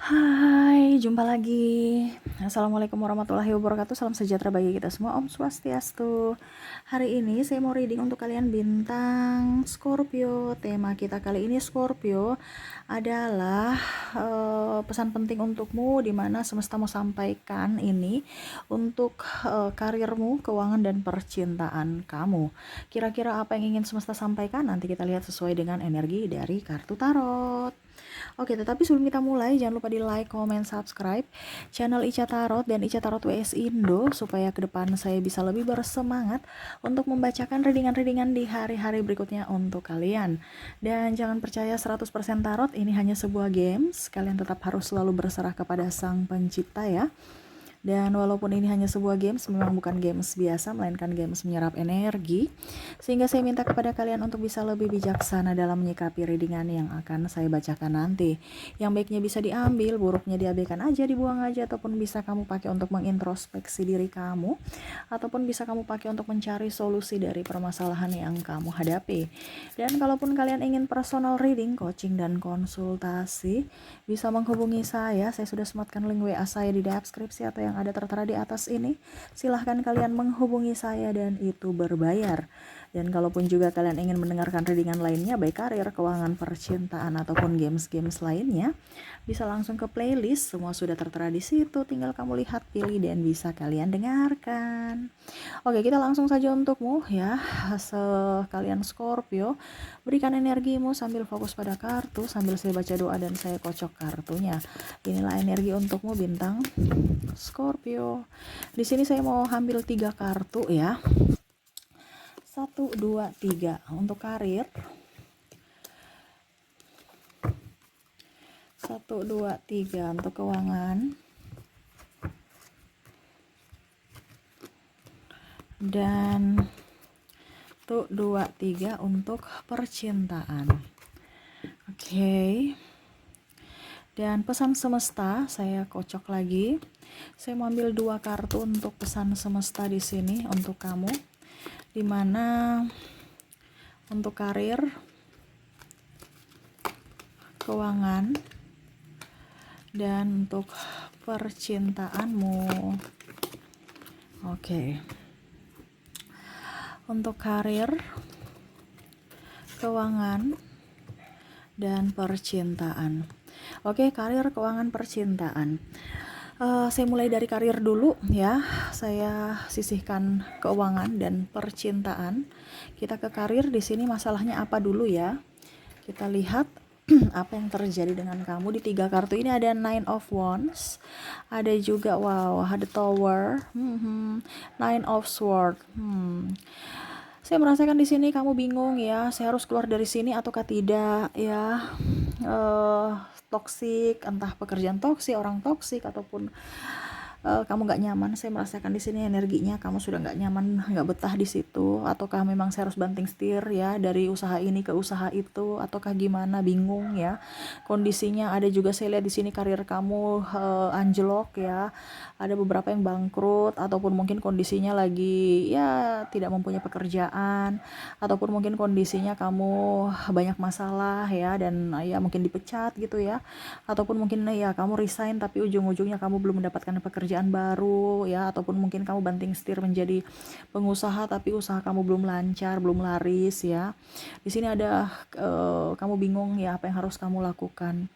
Hai, jumpa lagi. Assalamualaikum warahmatullahi wabarakatuh. Salam sejahtera bagi kita semua. Om Swastiastu. Hari ini saya mau reading untuk kalian bintang Scorpio. Tema kita kali ini Scorpio adalah pesan penting untukmu, di mana semesta mau sampaikan ini untuk karirmu, keuangan dan percintaan kamu. Kira-kira apa yang ingin semesta sampaikan? Nanti kita lihat sesuai dengan energi dari kartu tarot. Oke, tetapi sebelum kita mulai, jangan lupa di like, comment, subscribe channel Ica Tarot dan Ica Tarot WS Indo, supaya ke depan saya bisa lebih bersemangat untuk membacakan readingan-readingan di hari-hari berikutnya untuk kalian. Dan jangan percaya 100% tarot, ini hanya sebuah games. Kalian tetap harus selalu berserah kepada Sang Pencipta ya. Dan walaupun ini hanya sebuah games, memang bukan games biasa, melainkan games menyerap energi. Sehingga saya minta kepada kalian untuk bisa lebih bijaksana dalam menyikapi readingan yang akan saya bacakan nanti. Yang baiknya bisa diambil, buruknya diabaikan aja, dibuang aja, ataupun bisa kamu pakai untuk mengintrospeksi diri kamu, ataupun bisa kamu pakai untuk mencari solusi dari permasalahan yang kamu hadapi. Dan kalaupun kalian ingin personal reading, coaching, dan konsultasi, bisa menghubungi saya sudah sematkan link WA saya di deskripsi atau yang ada tertera di atas ini. Silahkan kalian menghubungi saya dan itu berbayar. Dan kalaupun juga kalian ingin mendengarkan readingan lainnya, baik karir, keuangan, percintaan, ataupun games-games lainnya, bisa langsung ke playlist, semua sudah tertera di situ, tinggal kamu lihat, pilih, dan bisa kalian dengarkan. Oke, kita langsung saja untukmu ya, sekalian Scorpio. Berikan energimu sambil fokus pada kartu, sambil saya baca doa dan saya kocok kartunya. Inilah energi untukmu bintang Scorpio. Di sini saya mau ambil 3 kartu ya. 1, 2, 3 untuk karir. 1, 2, 3 untuk keuangan. Dan 1, 2, 3 untuk percintaan. Oke. Dan pesan semesta saya kocok lagi. Saya mau ambil 2 kartu untuk pesan semesta di sini untuk kamu. Dimana untuk karir, keuangan, dan untuk percintaanmu. Oke. Untuk karir, keuangan, dan percintaan. Oke, karir, keuangan, percintaan. Saya mulai dari karir dulu ya. Saya sisihkan keuangan dan percintaan. Kita ke karir, di sini masalahnya apa dulu ya. Kita lihat apa yang terjadi dengan kamu. Di 3 kartu ini ada 9 of Wands, ada juga ada Tower, 9 of Swords. Saya merasakan di sini kamu bingung ya, saya harus keluar dari sini ataukah tidak ya. Toksik, entah pekerjaan toksik, orang toksik, ataupun kamu nggak nyaman. Saya merasakan di sini energinya kamu sudah nggak nyaman, nggak betah di situ, ataukah memang saya harus banting setir ya dari usaha ini ke usaha itu, ataukah gimana, bingung ya kondisinya. Ada juga saya lihat di sini karir kamu anjlok ya, ada beberapa yang bangkrut, ataupun mungkin kondisinya lagi ya tidak mempunyai pekerjaan, ataupun mungkin kondisinya kamu banyak masalah ya, dan ya mungkin dipecat gitu ya, ataupun mungkin ya kamu resign tapi ujung-ujungnya kamu belum mendapatkan pekerjaan baru ya, ataupun mungkin kamu banting setir menjadi pengusaha tapi usaha kamu belum lancar, belum laris ya. Di sini ada kamu bingung ya apa yang harus kamu lakukan.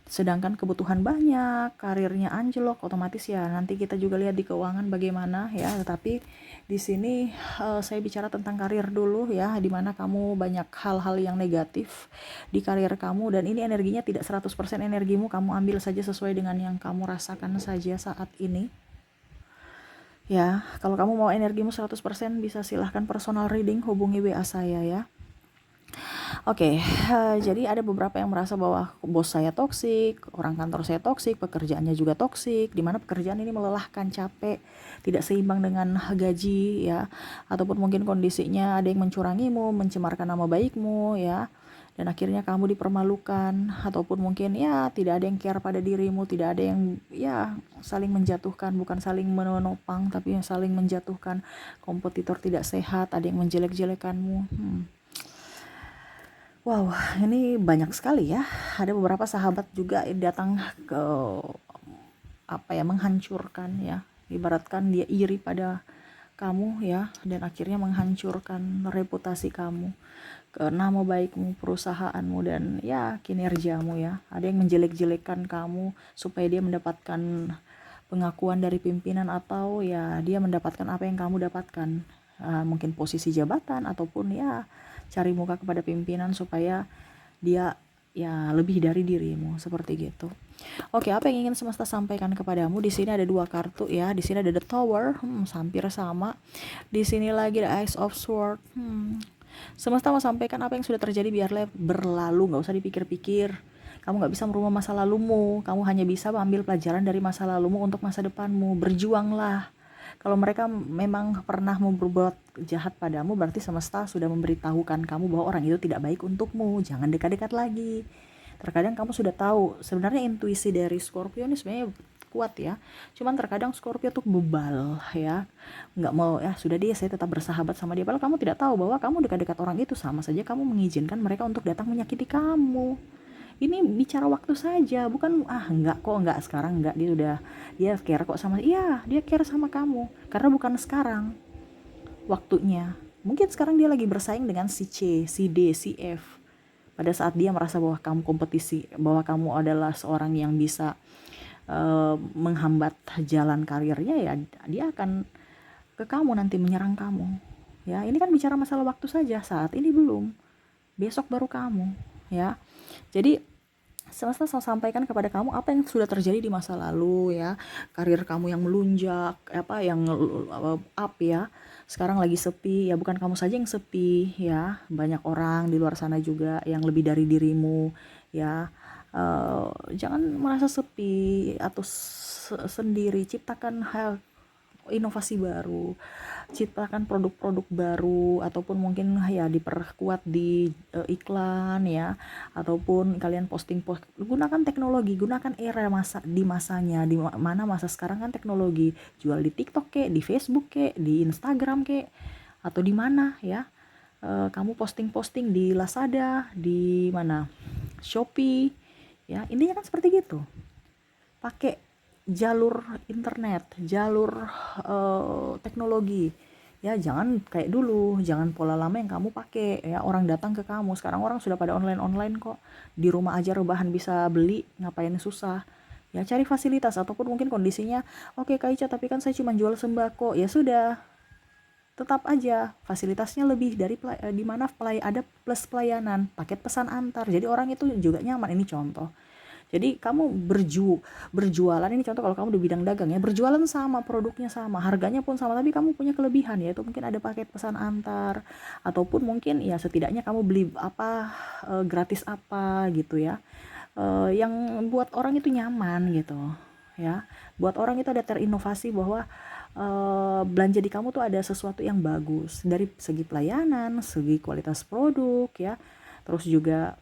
Sedangkan kebutuhan banyak, karirnya anjlok, otomatis ya nanti kita juga lihat di keuangan bagaimana ya. Tetapi di sini saya bicara tentang karir dulu ya, dimana kamu banyak hal-hal yang negatif di karir kamu, dan ini energinya tidak 100% energimu, kamu ambil saja sesuai dengan yang kamu rasakan saja saat ini. Ya, kalau kamu mau energimu 100% bisa silahkan personal reading, hubungi WA saya ya. Oke, jadi ada beberapa yang merasa bahwa bos saya toksik, orang kantor saya toksik, pekerjaannya juga toksik, di mana pekerjaan ini melelahkan, capek, tidak seimbang dengan gaji ya, ataupun mungkin kondisinya ada yang mencurangimu, mencemarkan nama baikmu ya, dan akhirnya kamu dipermalukan, ataupun mungkin ya tidak ada yang care pada dirimu, tidak ada yang ya saling menjatuhkan, bukan saling menopang tapi yang saling menjatuhkan, kompetitor tidak sehat, ada yang menjelek-jelekanmu. Wow, ini banyak sekali ya. Ada beberapa sahabat juga datang ke menghancurkan ya. Ibaratkan dia iri pada kamu ya, dan akhirnya menghancurkan reputasi kamu, ke nama baikmu, perusahaanmu, dan ya kinerjamu ya. Ada yang menjelek-jelekkan kamu supaya dia mendapatkan pengakuan dari pimpinan, atau ya dia mendapatkan apa yang kamu dapatkan. Mungkin posisi jabatan, ataupun ya cari muka kepada pimpinan supaya dia ya lebih dari dirimu, seperti gitu. Oke, apa yang ingin semesta sampaikan kepadamu? Di sini ada dua kartu ya. Di sini ada The Tower, hampir sama. Di sini lagi ada Ace of Sword. Semesta mau sampaikan apa yang sudah terjadi biarlah berlalu, nggak usah dipikir-pikir. Kamu nggak bisa merubah masa lalumu. Kamu hanya bisa mengambil pelajaran dari masa lalumu untuk masa depanmu. Berjuanglah. Kalau mereka memang pernah berbuat jahat padamu, berarti semesta sudah memberitahukan kamu bahwa orang itu tidak baik untukmu. Jangan dekat-dekat lagi. Terkadang kamu sudah tahu, sebenarnya intuisi dari Scorpio ini sebenarnya kuat ya. Cuman terkadang Scorpio tuh bebal ya. Nggak mau, ya sudah dia, saya tetap bersahabat sama dia. Padahal kamu tidak tahu bahwa kamu dekat-dekat orang itu sama saja kamu mengizinkan mereka untuk datang menyakiti kamu. Ini bicara waktu saja, bukan enggak kok, enggak sekarang, enggak, dia care kok sama, iya dia care sama kamu, karena bukan sekarang waktunya. Mungkin sekarang dia lagi bersaing dengan si C, si D, si F. Pada saat dia merasa bahwa kamu kompetisi, bahwa kamu adalah seorang yang bisa menghambat jalan karirnya, ya dia akan ke kamu nanti, menyerang kamu. Ya, ini kan bicara masalah waktu saja, saat ini belum. Besok baru kamu, ya. Jadi semesta saya sampaikan kepada kamu apa yang sudah terjadi di masa lalu ya, karir kamu yang melunjak, yang up ya, sekarang lagi sepi ya. Bukan kamu saja yang sepi ya, banyak orang di luar sana juga yang lebih dari dirimu ya. Jangan merasa sepi atau sendiri. Ciptakan hal inovasi baru, ciptakan produk-produk baru, ataupun mungkin ya diperkuat di iklan ya, ataupun kalian posting gunakan teknologi, gunakan era masa di masanya, di mana masa sekarang kan teknologi, jual di TikTok kek, di Facebook kek, di Instagram kek, atau di mana ya. Kamu posting-posting di Lazada, di mana, Shopee ya, intinya kan seperti gitu. Pakai jalur internet, jalur teknologi ya. Jangan kayak dulu, jangan pola lama yang kamu pakai ya. Orang datang ke kamu, sekarang orang sudah pada online kok, di rumah aja rebahan bisa beli, ngapain susah ya. Cari fasilitas, ataupun mungkin kondisinya oke Kak Ica, tapi kan saya cuma jual sembako, ya sudah, tetap aja fasilitasnya lebih dari di mana ada plus pelayanan, paket pesan antar, jadi orang itu juga nyaman. Ini contoh. Jadi kamu berjualan, ini contoh kalau kamu di bidang dagang ya, berjualan sama, produknya sama, harganya pun sama, tapi kamu punya kelebihan, yaitu mungkin ada paket pesan antar, ataupun mungkin ya setidaknya kamu beli gratis apa gitu ya, yang buat orang itu nyaman gitu ya, buat orang itu ada terinovasi bahwa belanja di kamu tuh ada sesuatu yang bagus dari segi pelayanan, segi kualitas produk ya, terus juga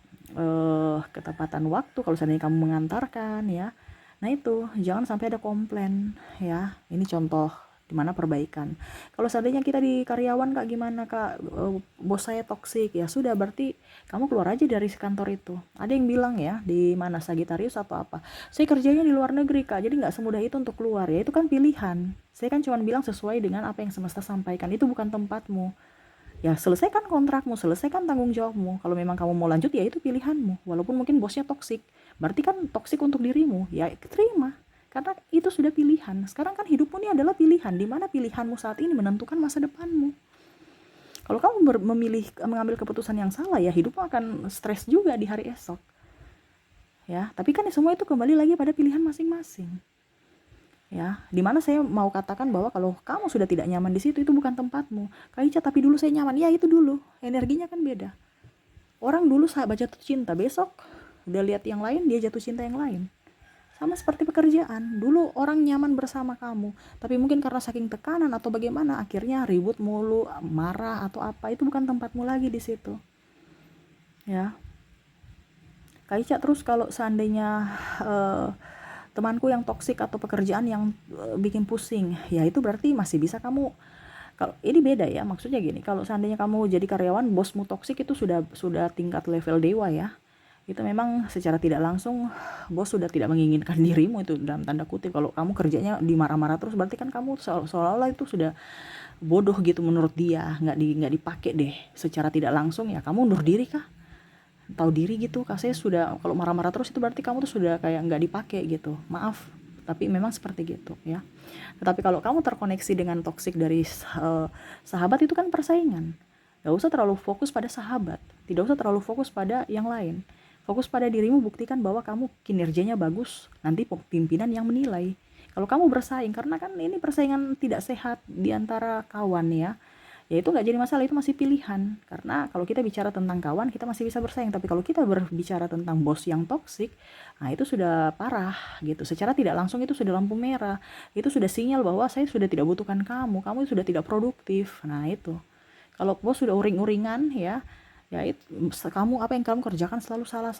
ketepatan waktu kalau seandainya kamu mengantarkan ya. Nah itu jangan sampai ada komplain ya. Ini contoh dimana perbaikan. Kalau seandainya kita di karyawan Kak, gimana Kak, bos saya toksik, ya sudah, berarti kamu keluar aja dari kantor itu. Ada yang bilang ya, di mana, Sagittarius atau apa, saya kerjanya di luar negeri Kak, jadi nggak semudah itu untuk keluar. Ya itu kan pilihan. Saya kan cuma bilang sesuai dengan apa yang semesta sampaikan, itu bukan tempatmu. Ya selesaikan kontrakmu, selesaikan tanggung jawabmu. Kalau memang kamu mau lanjut, ya itu pilihanmu. Walaupun mungkin bosnya toksik, berarti kan toksik untuk dirimu, ya terima. Karena itu sudah pilihan. Sekarang kan hidupmu ini adalah pilihan, di mana pilihanmu saat ini menentukan masa depanmu. Kalau kamu mengambil keputusan yang salah, ya hidupmu akan stres juga di hari esok. Ya, tapi kan semua itu kembali lagi pada pilihan masing-masing. Ya, dimana saya mau katakan bahwa kalau kamu sudah tidak nyaman di situ, itu bukan tempatmu. Kak Ica, tapi dulu saya nyaman. Ya itu dulu, energinya kan beda. Orang dulu sahabat jatuh cinta, besok udah lihat yang lain, dia jatuh cinta yang lain. Sama seperti pekerjaan, dulu orang nyaman bersama kamu, tapi mungkin karena saking tekanan atau bagaimana, akhirnya ribut mulu, marah atau apa, itu bukan tempatmu lagi di situ. Ya, Kak Ica, terus kalau seandainya temanku yang toksik atau pekerjaan yang bikin pusing, ya itu berarti masih bisa kamu Kalau ini beda ya, maksudnya gini, kalau seandainya kamu jadi karyawan, bosmu toksik itu sudah tingkat level dewa ya. Itu memang secara tidak langsung bos sudah tidak menginginkan dirimu, itu dalam tanda kutip. Kalau kamu kerjanya dimarah-marah terus, berarti kan kamu seolah-olah itu sudah bodoh gitu menurut dia, nggak dipakai deh. Secara tidak langsung ya kamu undur diri kah? Tahu diri gitu, kasih sudah, kalau marah-marah terus itu berarti kamu tuh sudah kayak nggak dipakai gitu. Maaf, tapi memang seperti gitu ya. Tetapi kalau kamu terkoneksi dengan toksik dari sahabat, itu kan persaingan. Gak usah terlalu fokus pada sahabat, tidak usah terlalu fokus pada yang lain. Fokus pada dirimu, buktikan bahwa kamu kinerjanya bagus, nanti pimpinan yang menilai. Kalau kamu bersaing, karena kan ini persaingan tidak sehat di antara kawan ya, ya itu nggak jadi masalah, itu masih pilihan. Karena kalau kita bicara tentang kawan, kita masih bisa bersaing. Tapi kalau kita berbicara tentang bos yang toksik, nah itu sudah parah gitu. Secara tidak langsung itu sudah lampu merah. Itu sudah sinyal bahwa saya sudah tidak butuhkan kamu, kamu sudah tidak produktif. Nah itu. Kalau bos sudah uring-uringan ya, ya itu kamu, apa yang kamu kerjakan selalu salah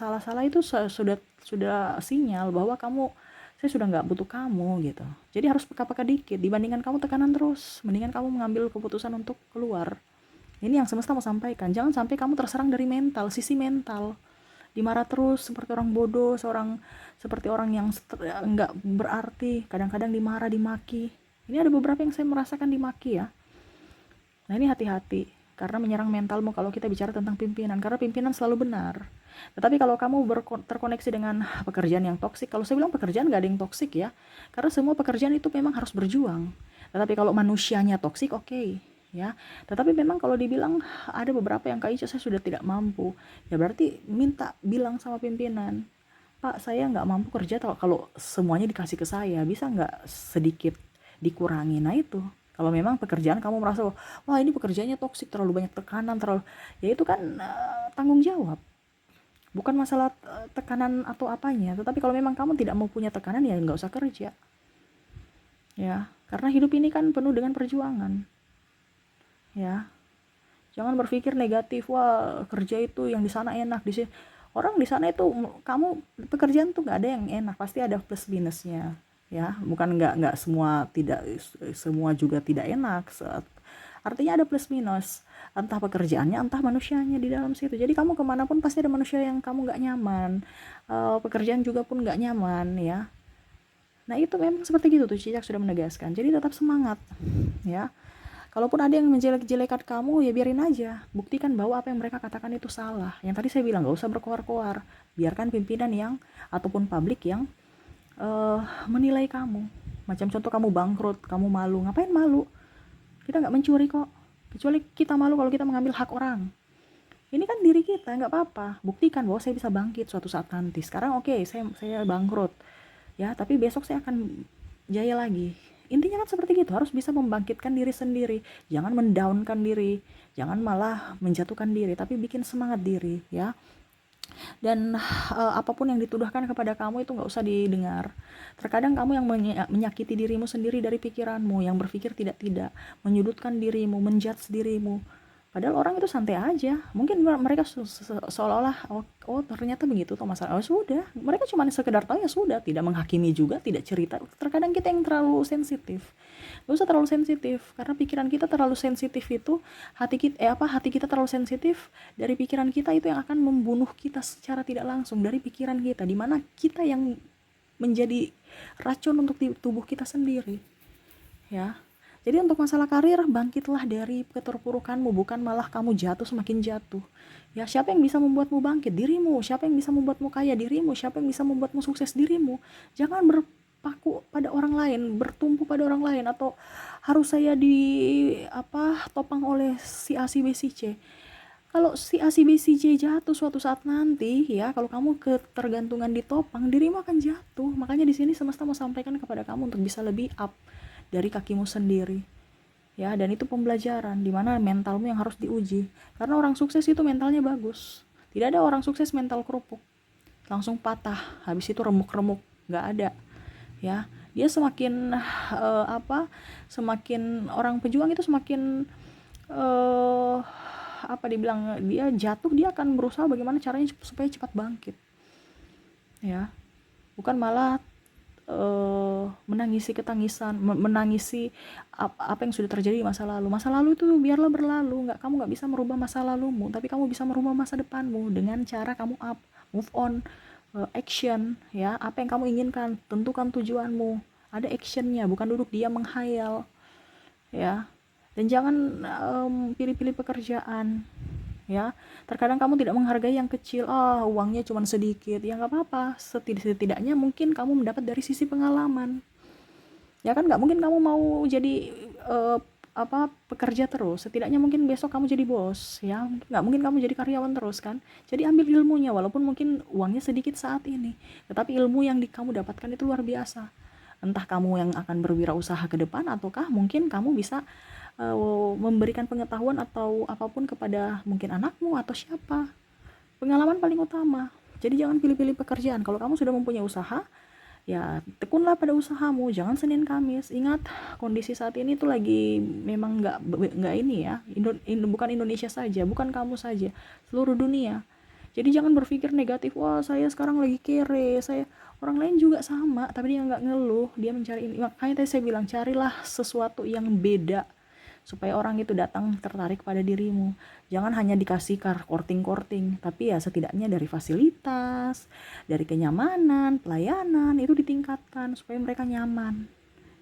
itu sudah sinyal bahwa kamu, saya sudah nggak butuh kamu gitu. Jadi harus peka-peka dikit, dibandingkan kamu tekanan terus, mendingan kamu mengambil keputusan untuk keluar. Ini yang semesta mau sampaikan, jangan sampai kamu terserang dari mental, sisi mental, dimarah terus seperti orang bodoh, seperti orang yang nggak berarti, kadang-kadang dimarah, dimaki. Ini ada beberapa yang saya merasakan dimaki ya. Nah ini hati-hati, karena menyerang mentalmu kalau kita bicara tentang pimpinan, karena pimpinan selalu benar. Tetapi kalau kamu terkoneksi dengan pekerjaan yang toksik, kalau saya bilang pekerjaan gak ada yang toksik ya, karena semua pekerjaan itu memang harus berjuang. Tetapi kalau manusianya toksik, oke, ya. Tetapi memang kalau dibilang ada beberapa yang kayak saya sudah tidak mampu, ya berarti minta bilang sama pimpinan, Pak saya nggak mampu kerja, kalau semuanya dikasih ke saya, bisa nggak sedikit dikurangi. Nah itu, kalau memang pekerjaan kamu merasa wah ini pekerjaannya toksik, terlalu banyak tekanan, ya itu kan tanggung jawab, bukan masalah tekanan atau apanya. Tetapi kalau memang kamu tidak mau punya tekanan, ya nggak usah kerja ya, karena hidup ini kan penuh dengan perjuangan ya. Jangan berpikir negatif, wah kerja itu yang di sana enak, di sini orang di sana itu, kamu pekerjaan tuh nggak ada yang enak, pasti ada plus minusnya ya. Bukan nggak semua, tidak semua juga tidak enak, artinya ada plus minus, entah pekerjaannya entah manusianya di dalam situ. Jadi kamu kemanapun pasti ada manusia yang kamu nggak nyaman, pekerjaan juga pun nggak nyaman ya. Nah itu memang seperti gitu tuh, Cicak sudah menegaskan. Jadi tetap semangat ya. Kalaupun ada yang menjelek-jelekan kamu, ya biarin aja. Buktikan bahwa apa yang mereka katakan itu salah. Yang tadi saya bilang, gak usah berkoar-koar. Biarkan pimpinan yang, ataupun publik yang menilai kamu. Macam contoh kamu bangkrut, kamu malu. Ngapain malu? Kita gak mencuri kok. Kecuali kita malu kalau kita mengambil hak orang. Ini kan diri kita, gak apa-apa. Buktikan bahwa saya bisa bangkit suatu saat nanti. Sekarang oke, saya bangkrut. Ya, tapi besok saya akan jaya lagi. Intinya kan seperti gitu, harus bisa membangkitkan diri sendiri, jangan mendownkan diri, jangan malah menjatuhkan diri, tapi bikin semangat diri ya. Dan apapun yang dituduhkan kepada kamu itu nggak usah didengar. Terkadang kamu yang menyakiti dirimu sendiri dari pikiranmu, yang berpikir tidak, menyudutkan dirimu, menjudge dirimu. Padahal orang itu santai aja. Mungkin mereka seolah-olah oh ternyata begitu toh masalah. Oh sudah, mereka cuma sekedar tahu, ya sudah, tidak menghakimi juga, tidak cerita. Terkadang kita yang terlalu sensitif. Gak usah terlalu sensitif, karena pikiran kita terlalu sensitif itu, hati kita terlalu sensitif, dari pikiran kita itu yang akan membunuh kita secara tidak langsung, dari pikiran kita, dimana kita yang menjadi racun untuk tubuh kita sendiri ya. Jadi untuk masalah karir, bangkitlah dari keterpurukanmu, bukan malah kamu jatuh semakin jatuh. Ya, siapa yang bisa membuatmu bangkit? Dirimu. Siapa yang bisa membuatmu kaya? Dirimu. Siapa yang bisa membuatmu sukses? Dirimu. Jangan berpaku pada orang lain, bertumpu pada orang lain, atau harus saya topang oleh si A, si B, si C. Kalau si A, si B, si C jatuh suatu saat nanti ya, kalau kamu ketergantungan ditopang, dirimu akan jatuh. Makanya di sini semesta mau sampaikan kepada kamu untuk bisa lebih up dari kakimu sendiri ya. Dan itu pembelajaran dimana mentalmu yang harus diuji, karena orang sukses itu mentalnya bagus. Tidak ada orang sukses mental kerupuk, langsung patah, habis itu remuk-remuk, nggak ada ya. Dia semakin semakin orang pejuang itu semakin dibilang, dia jatuh, dia akan berusaha bagaimana caranya supaya cepat bangkit ya, bukan malah menangisi ketangisan, menangisi apa yang sudah terjadi di masa lalu. Masa lalu itu biarlah berlalu, kamu nggak bisa merubah masa lalumu, tapi kamu bisa merubah masa depanmu dengan cara kamu move on, action, ya. Apa yang kamu inginkan, tentukan tujuanmu, ada actionnya, bukan duduk diam menghayal, ya. Dan jangan pilih-pilih pekerjaan, ya. Terkadang kamu tidak menghargai yang kecil, uangnya cuma sedikit, ya nggak apa-apa, setidaknya mungkin kamu mendapat dari sisi pengalaman, ya kan. Nggak mungkin kamu mau jadi pekerja terus, setidaknya mungkin besok kamu jadi bos, ya. Nggak mungkin kamu jadi karyawan terus kan. Jadi ambil ilmunya, walaupun mungkin uangnya sedikit saat ini, tetapi ilmu yang kamu dapatkan itu luar biasa. Entah kamu yang akan berwirausaha ke depan, ataukah mungkin kamu bisa memberikan pengetahuan atau apapun kepada mungkin anakmu atau siapa. Pengalaman paling utama. Jadi jangan pilih-pilih pekerjaan. Kalau kamu sudah mempunyai usaha, ya tekunlah pada usahamu, jangan Senin Kamis. Ingat, kondisi saat ini tuh lagi memang nggak ini ya, bukan Indonesia saja, bukan kamu saja, seluruh dunia. Jadi jangan berpikir negatif, wah saya sekarang lagi kere, orang lain juga sama, tapi dia nggak ngeluh, dia mencari ini. Makanya tadi saya bilang, carilah sesuatu yang beda supaya orang itu datang tertarik pada dirimu. Jangan hanya dikasih korting-korting, tapi ya setidaknya dari fasilitas, dari kenyamanan, pelayanan itu ditingkatkan supaya mereka nyaman,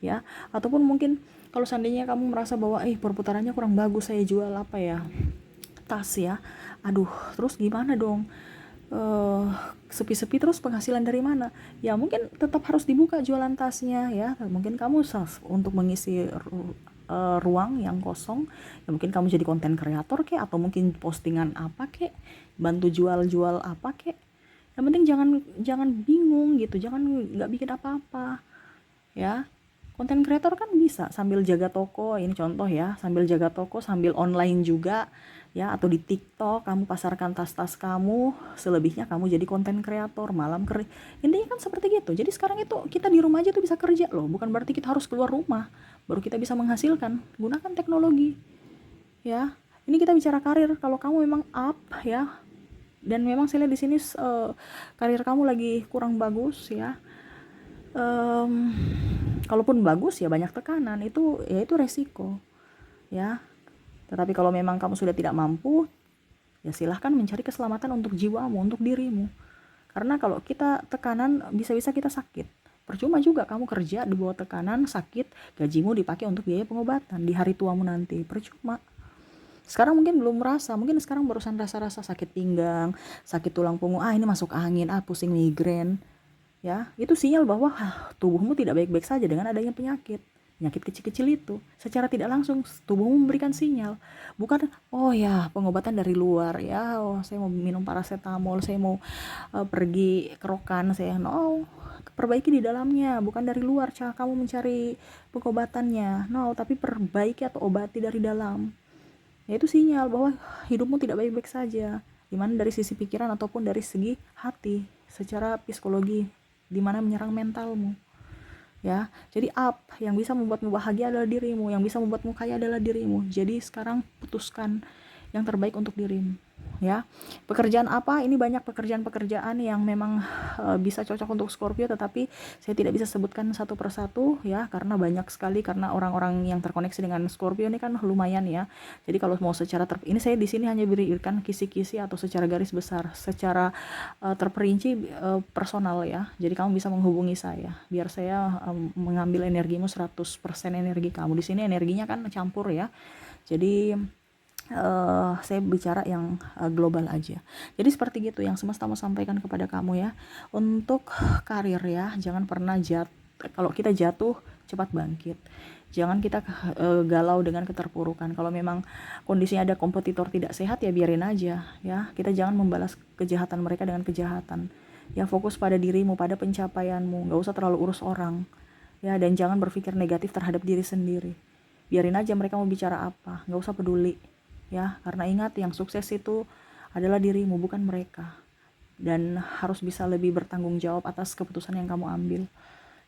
ya. Ataupun mungkin kalau seandainya kamu merasa bahwa perputarannya kurang bagus, saya jual apa ya, tas ya, aduh terus gimana dong, sepi-sepi terus penghasilan dari mana? Ya mungkin tetap harus dibuka jualan tasnya, ya. Mungkin kamu untuk mengisi ruang yang kosong, ya mungkin kamu jadi konten kreator kek, atau mungkin postingan apa kek, bantu jual-jual apa kek. Yang penting jangan bingung gitu, jangan nggak bikin apa-apa, ya. Konten kreator kan bisa sambil jaga toko, ini contoh ya, sambil jaga toko sambil online juga, ya. Atau di TikTok kamu pasarkan tas-tas kamu, selebihnya kamu jadi konten kreator, malam kerja. Intinya kan seperti gitu. Jadi sekarang itu kita di rumah aja tuh bisa kerja loh, bukan berarti kita harus keluar rumah baru kita bisa menghasilkan. Gunakan teknologi, ya. Ini kita bicara karir. Kalau kamu memang up, ya, dan memang saya lihat di sini karir kamu lagi kurang bagus, ya. Kalaupun bagus ya banyak tekanan, itu resiko, ya. Tetapi kalau memang kamu sudah tidak mampu, ya silahkan mencari keselamatan untuk jiwamu, untuk dirimu. Karena kalau kita tekanan, bisa-bisa kita sakit. Percuma juga kamu kerja di bawah tekanan, sakit, gajimu dipakai untuk biaya pengobatan di hari tuamu nanti, percuma. Sekarang mungkin belum merasa, mungkin sekarang barusan rasa-rasa sakit pinggang, sakit tulang punggung, ini masuk angin, pusing migrain, ya. Itu sinyal bahwa tubuhmu tidak baik-baik saja dengan adanya penyakit kecil-kecil itu. Secara tidak langsung tubuhmu memberikan sinyal, bukan pengobatan dari luar, ya. Saya mau minum paracetamol, saya mau pergi kerokan, perbaiki di dalamnya, bukan dari luar kamu mencari pengobatannya, tapi perbaiki atau obati dari dalam. Ya, itu sinyal bahwa hidupmu tidak baik-baik saja, dimana dari sisi pikiran ataupun dari segi hati, secara psikologi, dimana menyerang mentalmu, ya. Jadi yang bisa membuatmu bahagia adalah dirimu, yang bisa membuatmu kaya adalah dirimu. Jadi sekarang putuskan yang terbaik untuk dirimu, ya. Pekerjaan apa? Ini banyak pekerjaan-pekerjaan yang memang bisa cocok untuk Scorpio, tetapi saya tidak bisa sebutkan satu persatu, ya, karena banyak sekali, karena orang-orang yang terkoneksi dengan Scorpio ini kan lumayan, ya. Jadi kalau mau secara ini saya di sini hanya berikan kisi-kisi atau secara garis besar, secara terperinci personal, ya. Jadi kamu bisa menghubungi saya biar saya mengambil energimu 100% energi kamu. Di sini energinya kan campur, ya. Jadi saya bicara yang global aja. Jadi seperti gitu yang semesta mau sampaikan kepada kamu, ya. Untuk karir, ya, jangan pernah kalau kita jatuh cepat bangkit. Jangan kita galau dengan keterpurukan. Kalau memang kondisinya ada kompetitor tidak sehat, ya biarin aja, ya. Kita jangan membalas kejahatan mereka dengan kejahatan. Ya, fokus pada dirimu, pada pencapaianmu. Gak usah terlalu urus orang, ya. Dan jangan berpikir negatif terhadap diri sendiri. Biarin aja mereka mau bicara apa, gak usah peduli, ya. Karena ingat, yang sukses itu adalah dirimu, bukan mereka. Dan harus bisa lebih bertanggung jawab atas keputusan yang kamu ambil,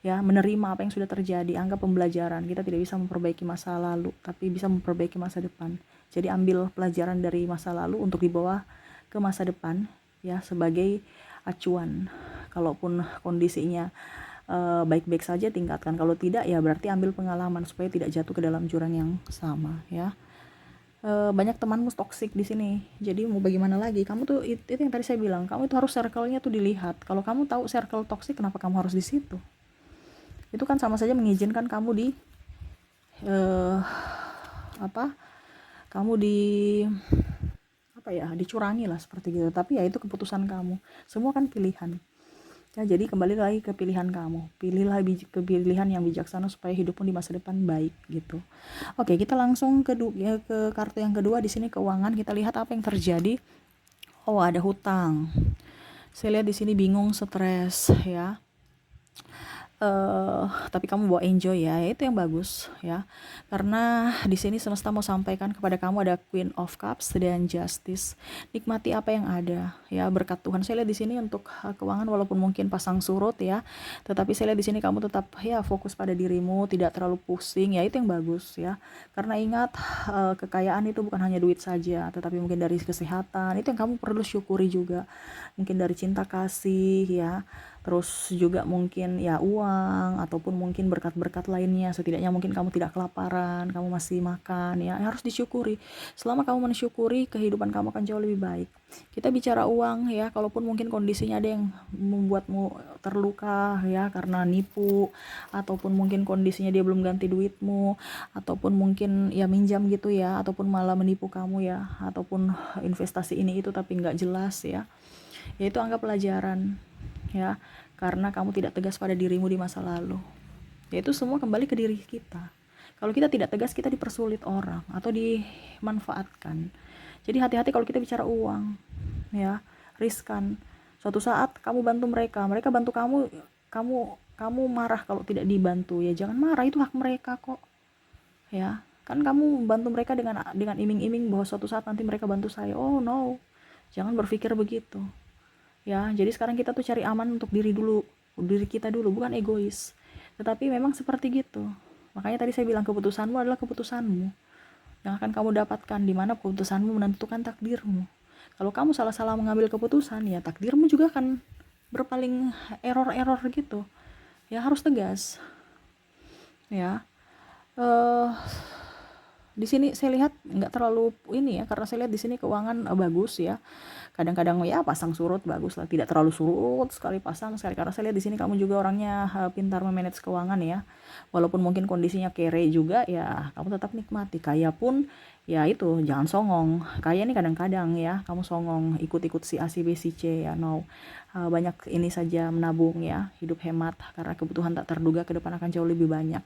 ya. Menerima apa yang sudah terjadi, anggap pembelajaran. Kita tidak bisa memperbaiki masa lalu, tapi bisa memperbaiki masa depan. Jadi ambil pelajaran dari masa lalu untuk dibawa ke masa depan, ya, sebagai acuan. Kalaupun kondisinya baik-baik saja tingkatkan, kalau tidak ya berarti ambil pengalaman supaya tidak jatuh ke dalam jurang yang sama ya. Banyak temanmu toksik di sini, jadi mau bagaimana lagi, kamu tuh itu yang tadi saya bilang, kamu itu harus circle-nya tuh dilihat. Kalau kamu tahu circle toksik, kenapa kamu harus di situ? Itu kan sama saja mengizinkan kamu di eh, apa kamu di apa ya, dicurangi lah seperti gitu. Tapi ya itu keputusan kamu, semua kan pilihan ya. Jadi kembali lagi ke pilihan kamu, pilihlah pilihan yang bijaksana supaya hidupmu di masa depan baik gitu. Oke, kita langsung ke kartu yang kedua. Di sini keuangan, kita lihat apa yang terjadi. Oh, ada hutang. Saya lihat di sini bingung, stres ya. Tapi kamu bawa enjoy ya, itu yang bagus ya. Karena di sini semesta mau sampaikan kepada kamu ada Queen of Cups dan Justice. Nikmati apa yang ada ya, berkat Tuhan. Saya lihat di sini untuk keuangan walaupun mungkin pasang surut ya, tetapi saya lihat di sini kamu tetap ya fokus pada dirimu, tidak terlalu pusing ya, itu yang bagus ya. Karena ingat, kekayaan itu bukan hanya duit saja, tetapi mungkin dari kesehatan, itu yang kamu perlu syukuri juga. Mungkin dari cinta kasih ya, terus juga mungkin ya uang, ataupun mungkin berkat-berkat lainnya. Setidaknya mungkin kamu tidak kelaparan, kamu masih makan ya, harus disyukuri. Selama kamu mensyukuri, kehidupan kamu akan jauh lebih baik. Kita bicara uang ya, kalaupun mungkin kondisinya ada yang membuatmu terluka ya karena nipu, ataupun mungkin kondisinya dia belum ganti duitmu, ataupun mungkin ya minjam gitu ya, ataupun malah menipu kamu ya, ataupun investasi ini itu tapi nggak jelas ya, yaitu anggap pelajaran ya, karena kamu tidak tegas pada dirimu di masa lalu. Yaitu semua kembali ke diri kita. Kalau kita tidak tegas, kita dipersulit orang atau dimanfaatkan. Jadi hati-hati kalau kita bicara uang ya, riskan. Suatu saat kamu bantu mereka, mereka bantu kamu, kamu marah kalau tidak dibantu. Ya jangan marah, itu hak mereka kok ya. Kan kamu bantu mereka dengan iming-iming bahwa suatu saat nanti mereka bantu saya. Oh no, jangan berpikir begitu ya. Jadi sekarang kita tuh cari aman untuk diri kita dulu, bukan egois. Tetapi memang seperti gitu. Makanya tadi saya bilang keputusanmu adalah keputusanmu yang akan kamu dapatkan, di mana keputusanmu menentukan takdirmu. Kalau kamu salah-salah mengambil keputusan, ya takdirmu juga akan berpaling error-error gitu ya. Harus tegas ya. eh di sini saya lihat nggak terlalu ini ya, karena saya lihat di sini keuangan bagus ya. Kadang-kadang ya pasang surut bagus lah, tidak terlalu surut sekali, pasang sekali. Karena saya lihat di sini kamu juga orangnya pintar memanage keuangan ya. Walaupun mungkin kondisinya kere juga ya, kamu tetap nikmati. Kaya pun ya itu jangan songong. Kaya ini kadang-kadang ya kamu songong, ikut-ikut si A si B si C ya. No, banyak ini saja menabung ya, hidup hemat, karena kebutuhan tak terduga ke depan akan jauh lebih banyak.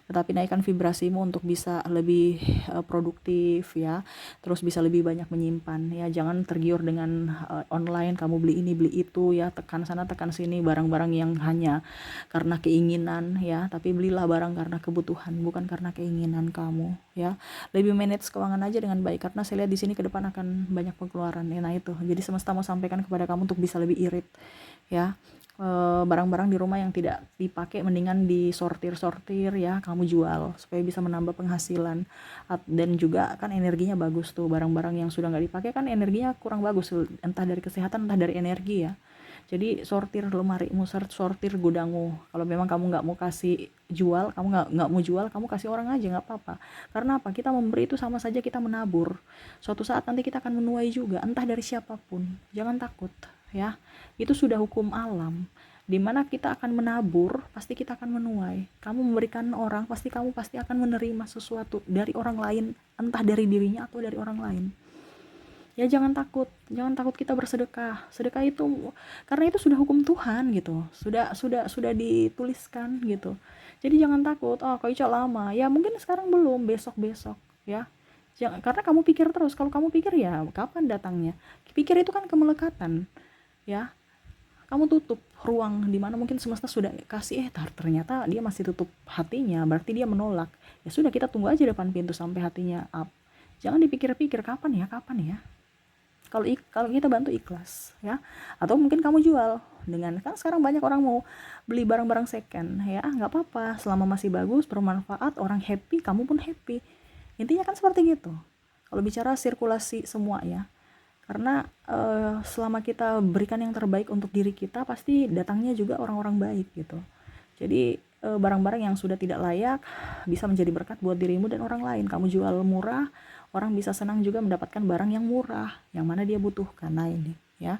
Tetapi naikkan vibrasimu untuk bisa lebih produktif ya, terus bisa lebih banyak menyimpan ya. Jangan tergiur dengan online, kamu beli ini beli itu ya, tekan sana tekan sini, barang-barang yang hanya karena keinginan ya. Tapi belilah barang karena kebutuhan, bukan karena keinginan kamu ya. Lebih manage keuangan aja dengan baik, karena saya lihat di sini ke depan akan banyak pengeluaran ya. Nah itu, jadi semesta mau sampaikan kepada kamu untuk bisa lebih irit ya. Barang-barang di rumah yang tidak dipakai mendingan disortir-sortir ya, kamu jual supaya bisa menambah penghasilan. Dan juga kan energinya bagus tuh, barang-barang yang sudah nggak dipakai kan energinya kurang bagus, entah dari kesehatan entah dari energi ya. Jadi sortir lemarimu, sortir gudangmu. Kalau memang kamu nggak mau kasih jual, kamu nggak mau jual, kamu kasih orang aja nggak apa-apa. Karena apa? Kita memberi itu sama saja kita menabur. Suatu saat nanti kita akan menuai juga, entah dari siapapun. Jangan takut ya. Itu sudah hukum alam. Dimana kita akan menabur, pasti kita akan menuai. Kamu memberikan orang, pasti kamu akan menerima sesuatu dari orang lain, entah dari dirinya atau dari orang lain. Ya jangan takut kita bersedekah. Sedekah itu karena itu sudah hukum Tuhan gitu. Sudah dituliskan gitu. Jadi jangan takut, oh kok Ica lama. Ya mungkin sekarang belum, besok-besok ya. Jangan, karena kamu pikir terus. Kalau kamu pikir ya kapan datangnya? Pikir itu kan kemelekatan ya. Kamu tutup ruang di mana mungkin semesta sudah kasih, ternyata dia masih tutup hatinya, berarti dia menolak. Ya sudah, kita tunggu aja depan pintu sampai hatinya up. Jangan dipikir-pikir kapan ya. Kalau kita bantu ikhlas ya. Atau mungkin kamu jual, dengan kan sekarang banyak orang mau beli barang-barang second ya, nggak apa-apa, selama masih bagus, bermanfaat, orang happy, kamu pun happy. Intinya kan seperti gitu kalau bicara sirkulasi semua ya. Karena selama kita berikan yang terbaik untuk diri kita, pasti datangnya juga orang-orang baik gitu. Jadi barang-barang yang sudah tidak layak bisa menjadi berkat buat dirimu dan orang lain. Kamu jual murah, orang bisa senang juga mendapatkan barang yang murah, yang mana dia butuhkan. Nah ini ya.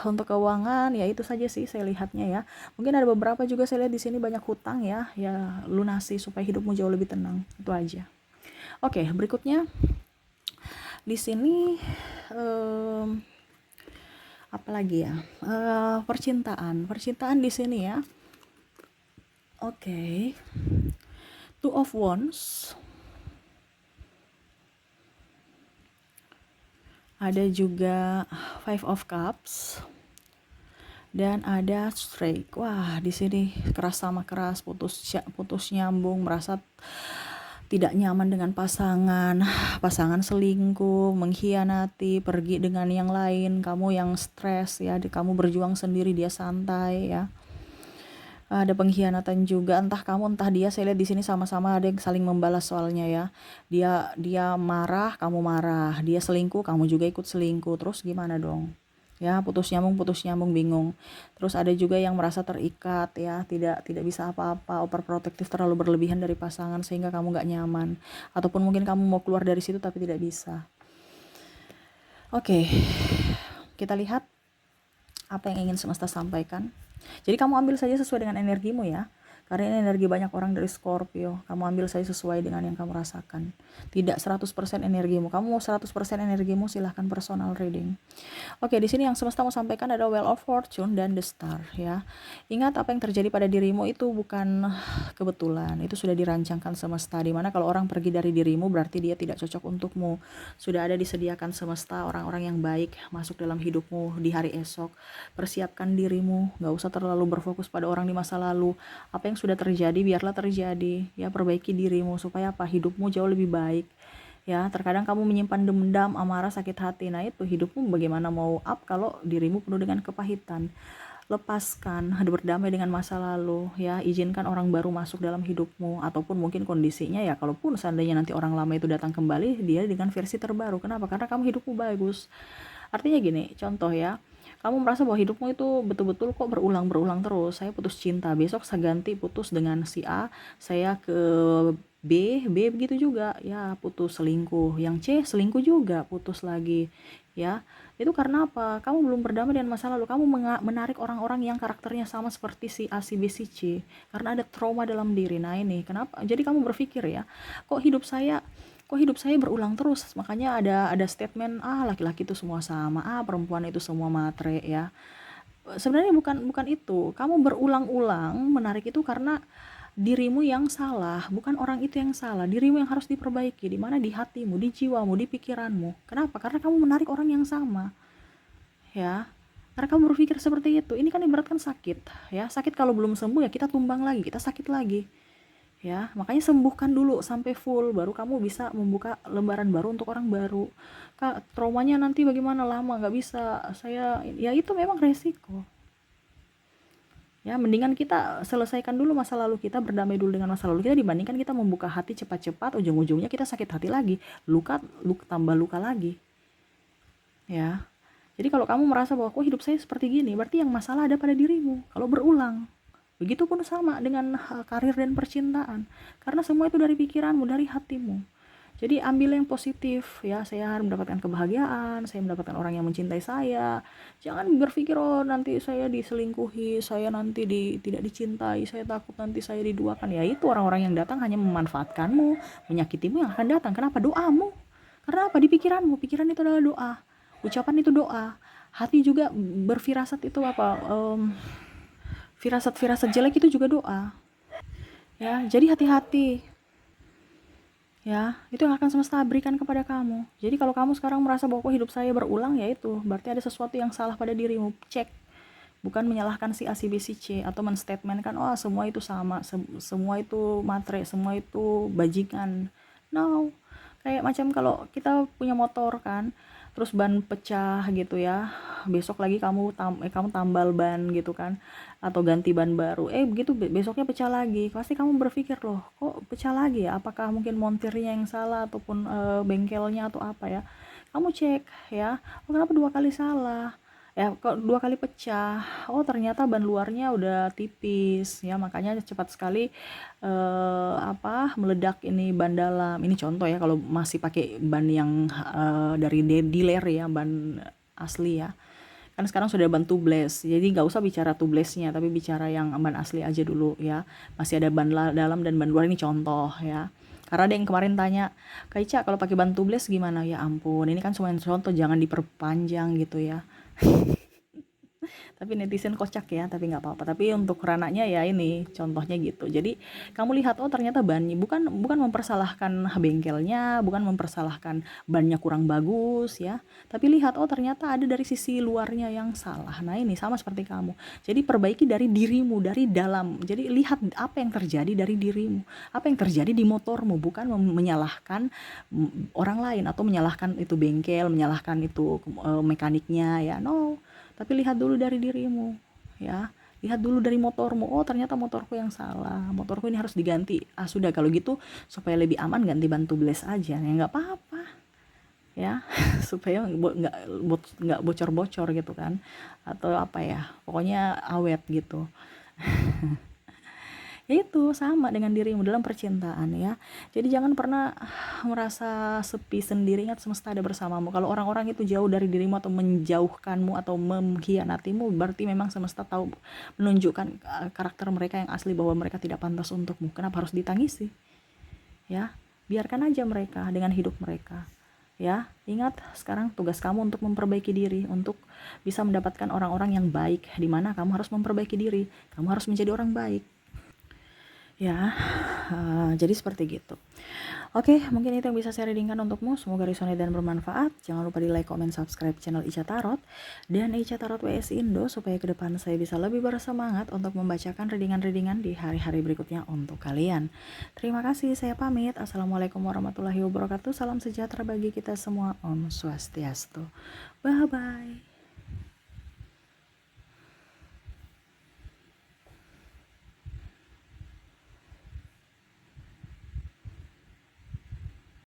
Untuk keuangan ya itu saja sih saya lihatnya ya. Mungkin ada beberapa juga saya lihat di sini banyak hutang ya, ya lunasi supaya hidupmu jauh lebih tenang. Itu aja. Oke, berikutnya di sini apa lagi ya? Percintaan di sini ya. Oke. Two of Wands. Ada juga Five of Cups. Dan ada Strike. Wah, di sini keras sama keras, putus nyambung, merasa tidak nyaman dengan pasangan selingkuh, mengkhianati, pergi dengan yang lain, kamu yang stres ya, kamu berjuang sendiri, dia santai ya. Ada pengkhianatan juga, entah kamu entah dia, saya lihat di sini sama-sama ada yang saling membalas soalnya ya. Dia marah, kamu marah, dia selingkuh, kamu juga ikut selingkuh. Terus gimana dong? Ya, putus nyambung bingung. Terus ada juga yang merasa terikat ya, tidak bisa apa-apa, overprotective, terlalu berlebihan dari pasangan sehingga kamu gak nyaman, ataupun mungkin kamu mau keluar dari situ tapi tidak bisa. Oke, kita lihat apa yang ingin semesta sampaikan. Jadi kamu ambil saja sesuai dengan energimu ya. Karena ini energi banyak orang dari Scorpio. Kamu ambil saja sesuai dengan yang kamu rasakan. Tidak 100% energimu. Kamu mau 100% energimu, silahkan personal reading. Oke, di sini yang semesta mau sampaikan ada Wheel of Fortune dan The Star ya. Ingat, apa yang terjadi pada dirimu itu bukan kebetulan. Itu sudah dirancangkan semesta. Dimana kalau orang pergi dari dirimu berarti dia tidak cocok untukmu. Sudah ada disediakan semesta orang-orang yang baik masuk dalam hidupmu di hari esok. Persiapkan dirimu, gak usah terlalu berfokus pada orang di masa lalu. Apa yang sudah terjadi biarlah terjadi ya, perbaiki dirimu supaya apa, hidupmu jauh lebih baik ya. Terkadang kamu menyimpan dendam, amarah, sakit hati, nah itu hidupmu bagaimana mau up kalau dirimu penuh dengan kepahitan. Lepaskan, berdamai dengan masa lalu ya, izinkan orang baru masuk dalam hidupmu, ataupun mungkin kondisinya ya, kalaupun seandainya nanti orang lama itu datang kembali, dia dengan versi terbaru. Kenapa? Karena kamu hidupmu bagus. Artinya gini, contoh ya, kamu merasa bahwa hidupmu itu betul-betul kok berulang terus. Saya putus cinta, besok saya ganti putus dengan si A, saya ke B begitu juga ya, putus selingkuh, yang C selingkuh juga, putus lagi ya. Itu karena apa? Kamu belum berdamai dengan masa lalu. Kamu menarik orang-orang yang karakternya sama seperti si A, si B, si C, karena ada trauma dalam diri. Nah ini kenapa? Jadi kamu berpikir ya, kok hidup saya berulang terus. Makanya ada statement, laki-laki itu semua sama, perempuan itu semua matre ya. Sebenarnya bukan itu. Kamu berulang-ulang menarik itu karena dirimu yang salah, bukan orang itu yang salah. Dirimu yang harus diperbaiki, di mana di hatimu, di jiwamu, di pikiranmu. Kenapa? Karena kamu menarik orang yang sama ya. Karena kamu berpikir seperti itu. Ini kan ibaratkan sakit ya. Sakit kalau belum sembuh ya kita tumbang lagi, kita sakit lagi ya. Makanya sembuhkan dulu sampai full, baru kamu bisa membuka lembaran baru untuk orang baru. Kak, traumanya nanti bagaimana, lama nggak bisa saya ya, itu memang resiko ya. Mendingan kita selesaikan dulu masa lalu kita, berdamai dulu dengan masa lalu kita, dibandingkan kita membuka hati cepat-cepat, ujung-ujungnya kita sakit hati lagi, luka tambah luka lagi ya. Jadi kalau kamu merasa bahwa kok hidup saya seperti gini, berarti yang masalah ada pada dirimu. Kalau berulang, begitupun sama dengan karir dan percintaan, karena semua itu dari pikiranmu, dari hatimu. Jadi ambil yang positif ya. Saya harus mendapatkan kebahagiaan, saya mendapatkan orang yang mencintai saya. Jangan berpikir, oh nanti saya diselingkuhi, saya nanti tidak dicintai, saya takut nanti saya diduakan. Ya itu orang-orang yang datang hanya memanfaatkanmu, menyakitimu yang akan datang. Kenapa? Doamu. Karena apa? Di pikiranmu, pikiran itu adalah doa, ucapan itu doa, hati juga berfirasat itu apa, firasat jelek itu juga doa ya. Jadi hati-hati ya, itu yang akan semesta berikan kepada kamu. Jadi kalau kamu sekarang merasa bahwa kok hidup saya berulang, ya itu berarti ada sesuatu yang salah pada dirimu. Cek, bukan menyalahkan si A, si B, si C, atau menstatementkan oh semua itu sama, semua itu matre, semua itu bajingan. No, kayak macam kalau kita punya motor kan, terus ban pecah gitu ya, besok lagi kamu tambal ban gitu kan, atau ganti ban baru, begitu besoknya pecah lagi, pasti kamu berpikir, loh kok pecah lagi ya, apakah mungkin montirnya yang salah, ataupun bengkelnya atau apa ya. Kamu cek ya, kenapa 2 kali salah ya kok 2 kali pecah, oh ternyata ban luarnya udah tipis ya, makanya cepat sekali meledak ini ban dalam. Ini contoh ya, kalau masih pakai ban yang dari dealer ya, ban asli ya. Kan sekarang sudah ban tubeless, jadi nggak usah bicara tubelessnya, tapi bicara yang ban asli aja dulu ya. Masih ada ban dalam dan ban luar, ini contoh ya. Karena ada yang kemarin tanya, Kak Ica kalau pakai ban tubeless gimana? Ya ampun, ini kan cuma contoh, jangan diperpanjang gitu ya. Tapi netizen kocak ya, tapi nggak apa-apa. Tapi untuk rananya ya ini contohnya gitu. Jadi kamu lihat, oh ternyata bannya bukan bukan mempersalahkan bengkelnya, bukan mempersalahkan bannya kurang bagus ya, tapi lihat, oh ternyata ada dari sisi luarnya yang salah. Nah ini sama seperti kamu, jadi perbaiki dari dirimu, dari dalam. Jadi lihat apa yang terjadi dari dirimu, apa yang terjadi di motormu, bukan menyalahkan orang lain atau menyalahkan itu bengkel, menyalahkan itu mekaniknya ya, no. Tapi lihat dulu dari dirimu ya, lihat dulu dari motormu, oh ternyata motorku yang salah, motorku ini harus diganti. Sudah, kalau gitu supaya lebih aman ganti ban tubeless aja ya, nggak apa-apa ya. Supaya nggak bocor-bocor gitu kan, atau apa ya, pokoknya awet gitu. Itu sama dengan dirimu dalam percintaan ya. Jadi jangan pernah merasa sepi sendiri, ingat semesta ada bersamamu. Kalau orang-orang itu jauh dari dirimu atau menjauhkanmu atau mengkhianatimu, berarti memang semesta tahu menunjukkan karakter mereka yang asli, bahwa mereka tidak pantas untukmu. Kenapa harus ditangisi ya? Biarkan aja mereka dengan hidup mereka ya. Ingat, sekarang tugas kamu untuk memperbaiki diri, untuk bisa mendapatkan orang-orang yang baik, di mana kamu harus memperbaiki diri, kamu harus menjadi orang baik ya. Jadi seperti gitu. Oke, mungkin itu yang bisa saya readingkan untukmu. Semoga resonate dan bermanfaat. Jangan lupa di like, comment, subscribe channel Ica Tarot dan Ica Tarot WS Indo, supaya ke depan saya bisa lebih bersemangat untuk membacakan readingan-readingan di hari-hari berikutnya untuk kalian. Terima kasih, saya pamit. Assalamualaikum warahmatullahi wabarakatuh. Salam sejahtera bagi kita semua. Om Swastiastu. Bye-bye.